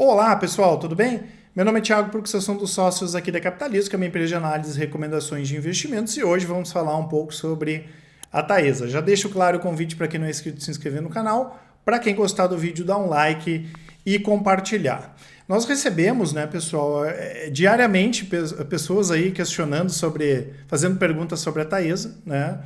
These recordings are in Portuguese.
Olá pessoal, tudo bem? Meu nome é Thiago Prux, eu sou um dos sócios aqui da Capitalismo, que é uma empresa de análise e recomendações de investimentos, e hoje vamos falar um pouco sobre a Taesa. Já deixo claro o convite para quem não é inscrito se inscrever no canal, para quem gostar do vídeo dar um like e compartilhar. Nós recebemos, né, pessoal, diariamente pessoas aí questionando fazendo perguntas sobre a Taesa, né?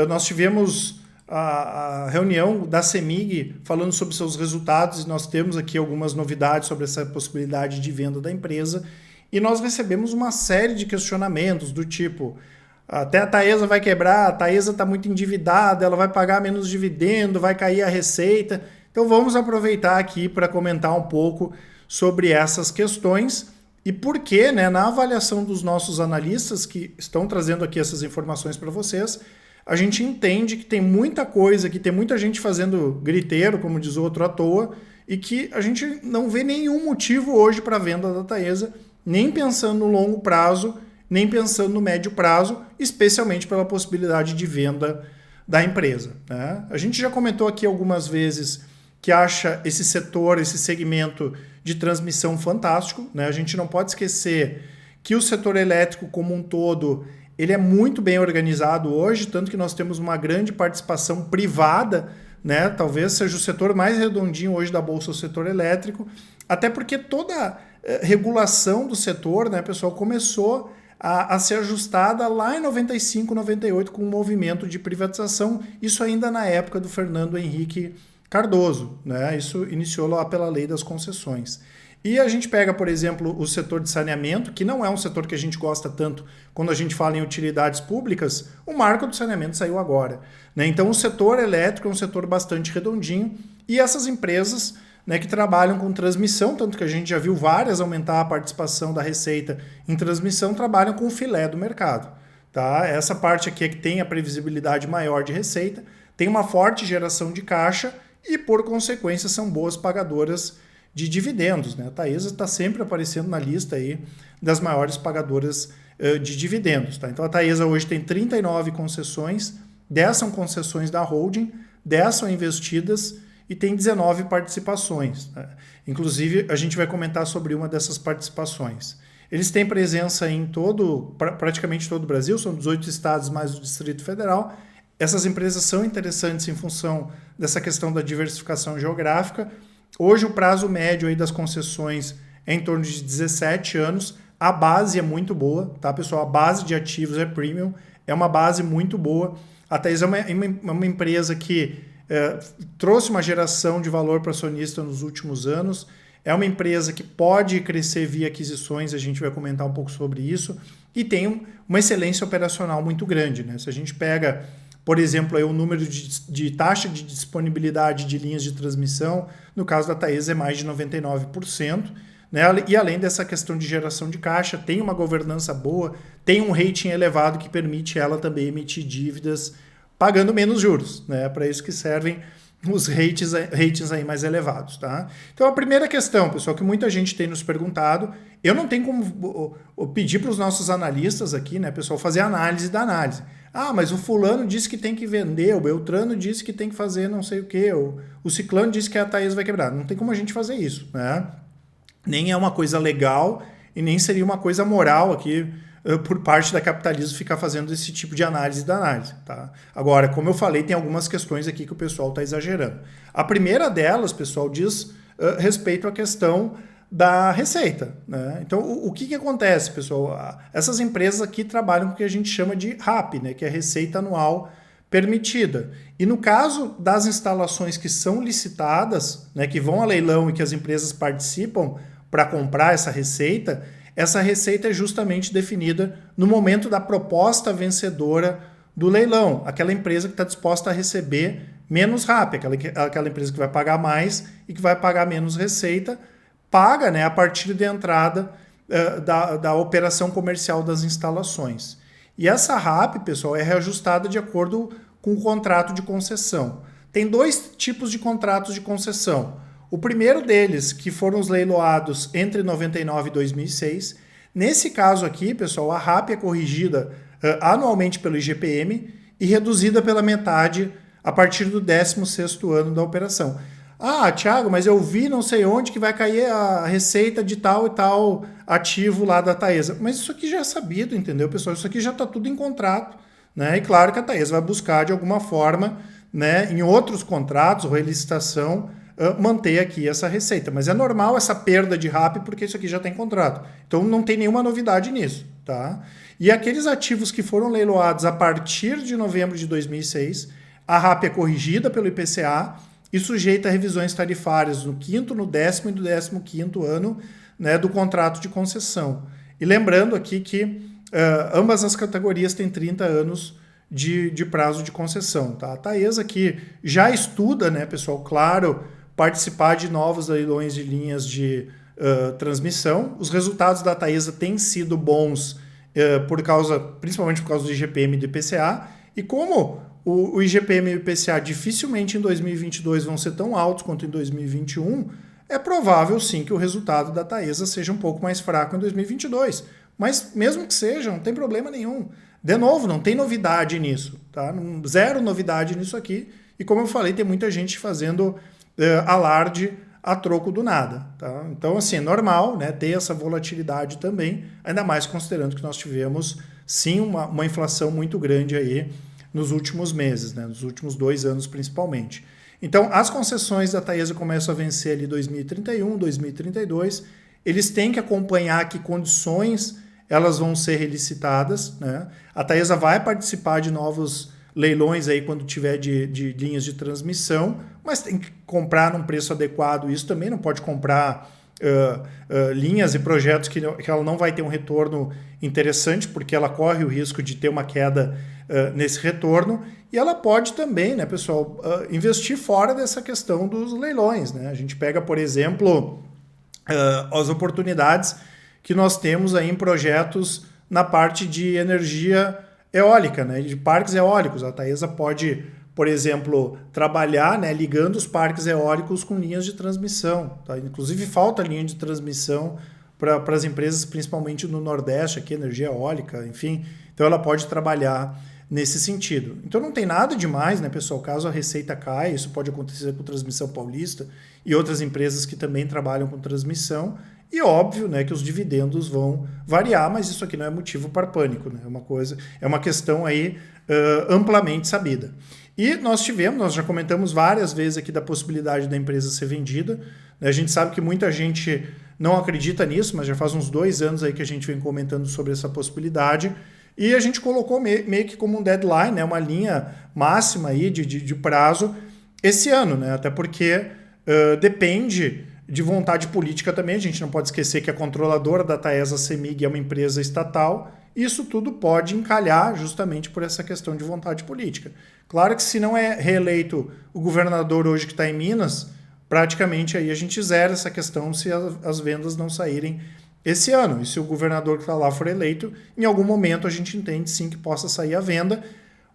Nós tivemos a reunião da CEMIG falando sobre seus resultados e nós temos aqui algumas novidades sobre essa possibilidade de venda da empresa e nós recebemos uma série de questionamentos do tipo até a Taesa vai quebrar, a Taesa está muito endividada, ela vai pagar menos dividendo, vai cair a receita. Então vamos aproveitar aqui para comentar um pouco sobre essas questões e por que, né, na avaliação dos nossos analistas que estão trazendo aqui essas informações para vocês, a gente entende que tem muita coisa, que tem muita gente fazendo griteiro, como diz o outro à toa, e que a gente não vê nenhum motivo hoje para a venda da Taesa, nem pensando no longo prazo, nem pensando no médio prazo, especialmente pela possibilidade de venda da empresa, né? A gente já comentou aqui algumas vezes que acha esse setor, esse segmento de transmissão fantástico, né? A gente não pode esquecer que o setor elétrico como um todo ele é muito bem organizado hoje, tanto que nós temos uma grande participação privada, né? Talvez seja o setor mais redondinho hoje da Bolsa, o setor elétrico, até porque toda a regulação do setor, né, pessoal, começou a ser ajustada lá em 95, 98 com o movimento de privatização, isso ainda na época do Fernando Henrique Cardoso, né? Isso iniciou lá pela lei das concessões. E a gente pega, por exemplo, o setor de saneamento, que não é um setor que a gente gosta tanto quando a gente fala em utilidades públicas, o marco do saneamento saiu agora, né? Então o setor elétrico é um setor bastante redondinho e essas empresas, né, que trabalham com transmissão, tanto que a gente já viu várias aumentar a participação da receita em transmissão, trabalham com o filé do mercado, tá? Essa parte aqui é que tem a previsibilidade maior de receita, tem uma forte geração de caixa e, por consequência, são boas pagadoras de dividendos, né? A Taesa está sempre aparecendo na lista aí das maiores pagadoras de dividendos, tá? Então a Taesa hoje tem 39 concessões, 10 são concessões da holding, 10 são investidas e tem 19 participações, né? Inclusive a gente vai comentar sobre uma dessas participações. Eles têm presença em praticamente todo o Brasil, são 18 estados mais o Distrito Federal. Essas empresas são interessantes em função dessa questão da diversificação geográfica. Hoje o prazo médio aí das concessões é em torno de 17 anos. A base é muito boa, tá, pessoal? A base de ativos é premium, é uma base muito boa. A Taesa é uma empresa que trouxe uma geração de valor para acionista nos últimos anos. É uma empresa que pode crescer via aquisições, a gente vai comentar um pouco sobre isso. E tem uma excelência operacional muito grande, né? Se a gente pega, por exemplo, aí o número de taxa de disponibilidade de linhas de transmissão, no caso da Taesa é mais de 99%, né? E além dessa questão de geração de caixa, tem uma governança boa, tem um rating elevado que permite ela também emitir dívidas pagando menos juros, né? Para isso que servem os ratings aí mais elevados, tá? Então a primeira questão, pessoal, que muita gente tem nos perguntado, eu não tenho como pedir para os nossos analistas aqui, né, pessoal, fazer análise da análise. Ah, mas o fulano disse que tem que vender, o Beltrano disse que tem que fazer não sei o quê, o Ciclano disse que a Taesa vai quebrar. Não tem como a gente fazer isso, né? Nem é uma coisa legal e nem seria uma coisa moral aqui por parte da Capitalismo ficar fazendo esse tipo de análise da análise, tá? Agora, como eu falei, tem algumas questões aqui que o pessoal está exagerando. A primeira delas, pessoal, diz respeito à questão da receita, né? Então, o que acontece, pessoal? Essas empresas aqui trabalham com o que a gente chama de RAP, né? Que é Receita Anual Permitida. E no caso das instalações que são licitadas, né, que vão a leilão e que as empresas participam para comprar essa receita é justamente definida no momento da proposta vencedora do leilão. Aquela empresa que está disposta a receber menos RAP, aquela empresa que vai pagar mais e que vai pagar menos receita, paga, né, a partir da entrada da operação comercial das instalações. E essa RAP, pessoal, é reajustada de acordo com o contrato de concessão. Tem dois tipos de contratos de concessão. O primeiro deles, que foram os leiloados entre 99 e 2006. Nesse caso aqui, pessoal, a RAP é corrigida anualmente pelo IGPM e reduzida pela metade a partir do 16º ano da operação. Ah, Thiago, mas eu vi não sei onde que vai cair a receita de tal e tal ativo lá da Taesa. Mas isso aqui já é sabido, entendeu, pessoal? Isso aqui já está tudo em contrato, né? E claro que a Taesa vai buscar de alguma forma, né, em outros contratos ou relicitação, manter aqui essa receita. Mas é normal essa perda de RAP porque isso aqui já tem contrato. Então não tem nenhuma novidade nisso, tá? E aqueles ativos que foram leiloados a partir de novembro de 2006, a RAP é corrigida pelo IPCA e sujeita a revisões tarifárias no 5º, no 10º e no 15º ano, né, do contrato de concessão. E lembrando aqui que ambas as categorias têm 30 anos de prazo de concessão. Tá? A Taesa aqui já estuda, né, pessoal, claro, participar de novos leilões de linhas de transmissão. Os resultados da Taesa têm sido bons principalmente por causa do IGPM e do IPCA. E como o IGPM e o IPCA dificilmente em 2022 vão ser tão altos quanto em 2021, é provável sim que o resultado da Taesa seja um pouco mais fraco em 2022. Mas mesmo que seja, não tem problema nenhum. De novo, não tem novidade nisso, tá? Zero novidade nisso aqui. E como eu falei, tem muita gente fazendo alarde a troco do nada, tá? Então, assim, é normal, né, ter essa volatilidade também, ainda mais considerando que nós tivemos, sim, uma inflação muito grande aí nos últimos meses, né, nos últimos 2 anos principalmente. Então, as concessões da Taesa começam a vencer ali 2031, 2032, eles têm que acompanhar que condições elas vão ser relicitadas, né? A Taesa vai participar de novos leilões aí quando tiver de linhas de transmissão, mas tem que comprar num preço adequado. Isso também não pode comprar linhas e projetos que ela não vai ter um retorno interessante, porque ela corre o risco de ter uma queda nesse retorno. E ela pode também, né, pessoal, investir fora dessa questão dos leilões, né? A gente pega, por exemplo, as oportunidades que nós temos aí em projetos na parte de energia eólica, né, de parques eólicos. A Taesa pode, por exemplo, trabalhar, né, ligando os parques eólicos com linhas de transmissão. Tá? Inclusive falta linha de transmissão para as empresas, principalmente no Nordeste, aqui, energia eólica, enfim. Então ela pode trabalhar nesse sentido. Então não tem nada demais, né, pessoal? Caso a receita caia, isso pode acontecer com Transmissão Paulista e outras empresas que também trabalham com transmissão. E óbvio, né, que os dividendos vão variar, mas isso aqui não é motivo para pânico, né? É uma questão aí amplamente sabida. E nós já comentamos várias vezes aqui da possibilidade da empresa ser vendida. Né? A gente sabe que muita gente não acredita nisso, mas já faz uns 2 anos aí que a gente vem comentando sobre essa possibilidade. E a gente colocou meio que como um deadline, né, uma linha máxima aí de prazo esse ano, né? Até porque depende de vontade política também. A gente não pode esquecer que a controladora da Taesa, CEMIG, é uma empresa estatal. Isso tudo pode encalhar justamente por essa questão de vontade política. Claro que se não é reeleito o governador hoje que está em Minas, praticamente aí a gente zera essa questão se as vendas não saírem esse ano. E se o governador que está lá for eleito, em algum momento a gente entende sim que possa sair a venda,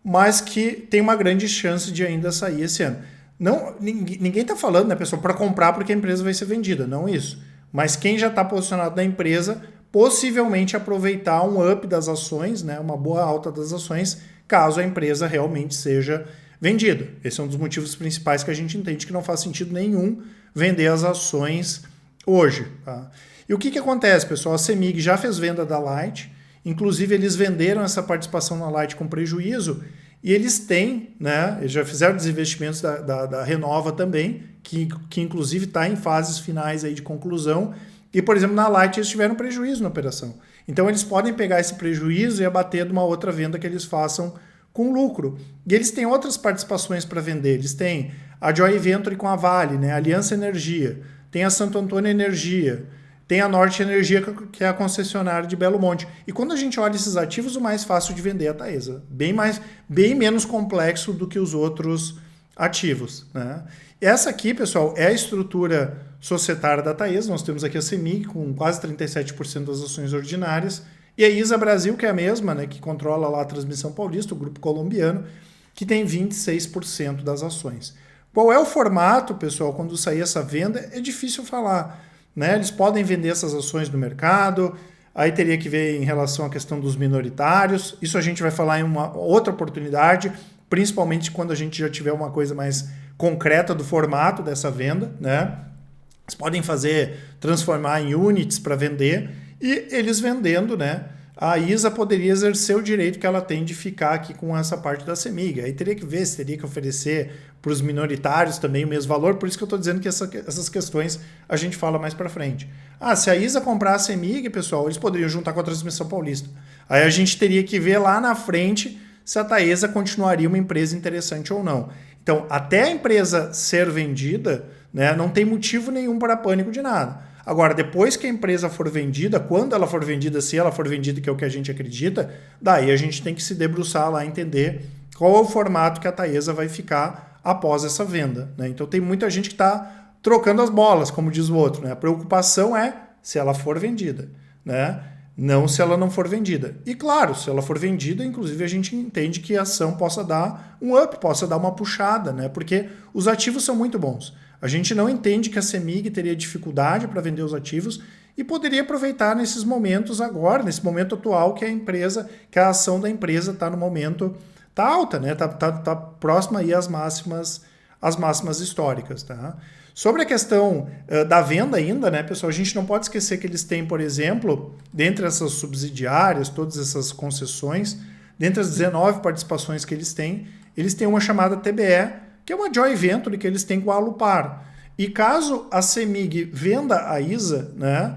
mas que tem uma grande chance de ainda sair esse ano. Não, ninguém está falando, né, pessoal, para comprar porque a empresa vai ser vendida, não isso. Mas quem já está posicionado na empresa, possivelmente aproveitar um up das ações, né, uma boa alta das ações, caso a empresa realmente seja vendida. Esse é um dos motivos principais que a gente entende que não faz sentido nenhum vender as ações hoje. Tá? E o que acontece, pessoal? A CEMIG já fez venda da Light, inclusive eles venderam essa participação na Light com prejuízo. E eles têm, né, eles já fizeram desinvestimentos da Renova também, que inclusive está em fases finais aí de conclusão. E, por exemplo, na Light eles tiveram prejuízo na operação. Então eles podem pegar esse prejuízo e abater de uma outra venda que eles façam com lucro. E eles têm outras participações para vender. Eles têm a Joy Venture com a Vale, né, a Aliança Energia, tem a Santo Antônio Energia, tem a Norte Energia, que é a concessionária de Belo Monte. E quando a gente olha esses ativos, o mais fácil de vender é a Taesa. Bem menos complexo do que os outros ativos. Né? Essa aqui, pessoal, é a estrutura societária da Taesa. Nós temos aqui a CEMIG com quase 37% das ações ordinárias. E a ISA Brasil, que é a mesma, né, que controla lá a Transmissão Paulista, o grupo colombiano, que tem 26% das ações. Qual é o formato, pessoal, quando sair essa venda? É difícil falar. Né? Eles podem vender essas ações no mercado, aí teria que ver em relação à questão dos minoritários. Isso a gente vai falar em uma outra oportunidade, principalmente quando a gente já tiver uma coisa mais concreta do formato dessa venda, né? Eles podem transformar em units para vender, e eles vendendo, né? A ISA poderia exercer o direito que ela tem de ficar aqui com essa parte da CEMIG. Aí teria que ver se teria que oferecer para os minoritários também o mesmo valor, por isso que eu estou dizendo que essas questões a gente fala mais para frente. Se a ISA comprar a CEMIG, pessoal, eles poderiam juntar com a Transmissão Paulista. Aí a gente teria que ver lá na frente se a Taesa continuaria uma empresa interessante ou não. Então, até a empresa ser vendida, né, não tem motivo nenhum para pânico de nada. Agora, depois que a empresa for vendida, quando ela for vendida, se ela for vendida, que é o que a gente acredita, daí a gente tem que se debruçar lá e entender qual é o formato que a Taesa vai ficar após essa venda, né? Então tem muita gente que está trocando as bolas, como diz o outro, né? A preocupação é se ela for vendida, né? Não se ela não for vendida. E claro, se ela for vendida, inclusive a gente entende que a ação possa dar um up, possa dar uma puxada, né? Porque os ativos são muito bons. A gente não entende que a CEMIG teria dificuldade para vender os ativos e poderia aproveitar nesses momentos agora, nesse momento atual que a ação da empresa está no momento, está alta, né? Tá próxima aí às máximas históricas, tá? Sobre a questão da venda ainda, né, pessoal, a gente não pode esquecer que eles têm, por exemplo, dentre essas subsidiárias, todas essas concessões, dentre as 19 participações que eles têm uma chamada TBE, que é uma joint venture que eles têm com a Alupar. E caso a CEMIG venda a ISA, né?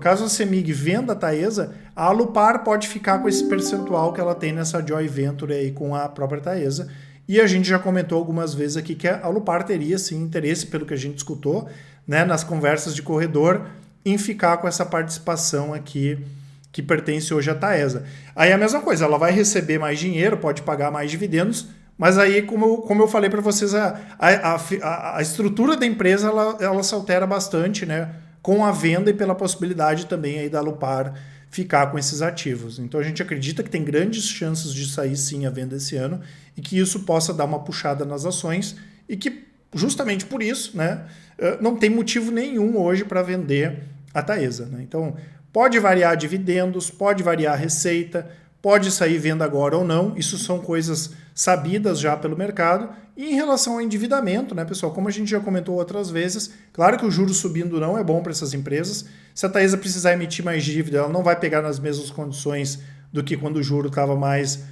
Caso a CEMIG venda a Taesa, a Alupar pode ficar com esse percentual que ela tem nessa joint venture aí com a própria Taesa. E a gente já comentou algumas vezes aqui que a Alupar teria sim interesse, pelo que a gente escutou, né, nas conversas de corredor, em ficar com essa participação aqui que pertence hoje à Taesa. Aí a mesma coisa, ela vai receber mais dinheiro, pode pagar mais dividendos, mas aí, como eu falei para vocês, a estrutura da empresa ela se altera bastante, né, com a venda e pela possibilidade também aí da Alupar ficar com esses ativos. Então a gente acredita que tem grandes chances de sair sim a venda esse ano e que isso possa dar uma puxada nas ações e que justamente por isso, né, não tem motivo nenhum hoje para vender a Taesa, né? Então pode variar dividendos, pode variar receita, pode sair venda agora ou não, isso são coisas sabidas já pelo mercado. E em relação ao endividamento, né, pessoal, como a gente já comentou outras vezes, claro que o juro subindo não é bom para essas empresas. Se a Taesa precisar emitir mais dívida, ela não vai pegar nas mesmas condições do que quando o juro estava mais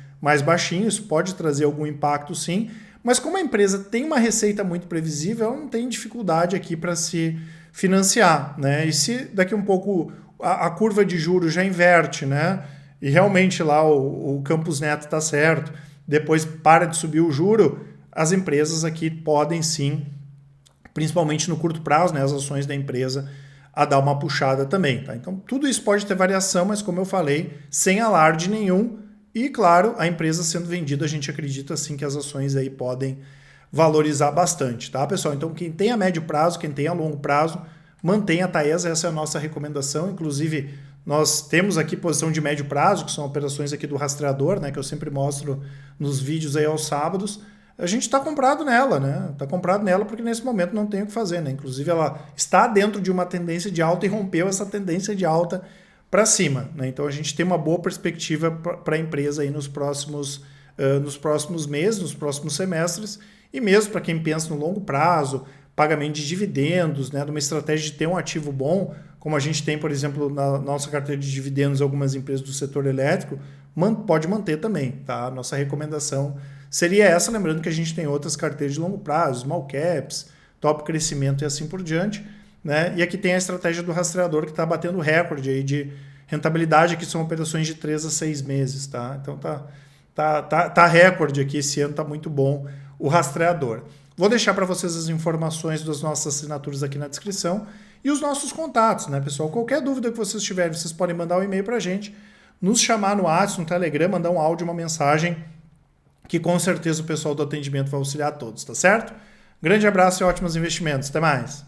baixinho, isso pode trazer algum impacto sim, mas como a empresa tem uma receita muito previsível, ela não tem dificuldade aqui para se financiar, né? E se daqui um pouco a curva de juros já inverte, né? E realmente lá o Campos Neto está certo, depois para de subir o juro, as empresas aqui podem sim, principalmente no curto prazo, né, as ações da empresa, a dar uma puxada também. Tá? Então tudo isso pode ter variação, mas como eu falei, sem alarde nenhum. E claro, a empresa sendo vendida, a gente acredita sim que as ações aí podem valorizar bastante. Tá, pessoal? Então quem tem a médio prazo, quem tem a longo prazo, mantenha a Taesa, essa é a nossa recomendação. Inclusive, nós temos aqui posição de médio prazo, que são operações aqui do rastreador, né, que eu sempre mostro nos vídeos aí aos sábados. A gente está comprado nela, né? Está comprado nela porque nesse momento não tem o que fazer, né? Inclusive ela está dentro de uma tendência de alta e rompeu essa tendência de alta para cima, né? Então a gente tem uma boa perspectiva para a empresa aí nos próximos meses, nos próximos semestres, e mesmo para quem pensa no longo prazo, pagamento de dividendos, né? De uma estratégia de ter um ativo bom, como a gente tem, por exemplo, na nossa carteira de dividendos, algumas empresas do setor elétrico, pode manter também, tá? Nossa recomendação seria essa, lembrando que a gente tem outras carteiras de longo prazo, small caps, top crescimento e assim por diante, né? E aqui tem a estratégia do rastreador que está batendo recorde aí de rentabilidade, que são operações de 3 a 6 meses, tá? Então tá recorde aqui, esse ano tá muito bom o rastreador. Vou deixar para vocês as informações das nossas assinaturas aqui na descrição e os nossos contatos, né, pessoal? Qualquer dúvida que vocês tiverem, vocês podem mandar um e-mail para a gente, nos chamar no WhatsApp, no Telegram, mandar um áudio, uma mensagem, que com certeza o pessoal do atendimento vai auxiliar a todos, tá certo? Grande abraço e ótimos investimentos. Até mais!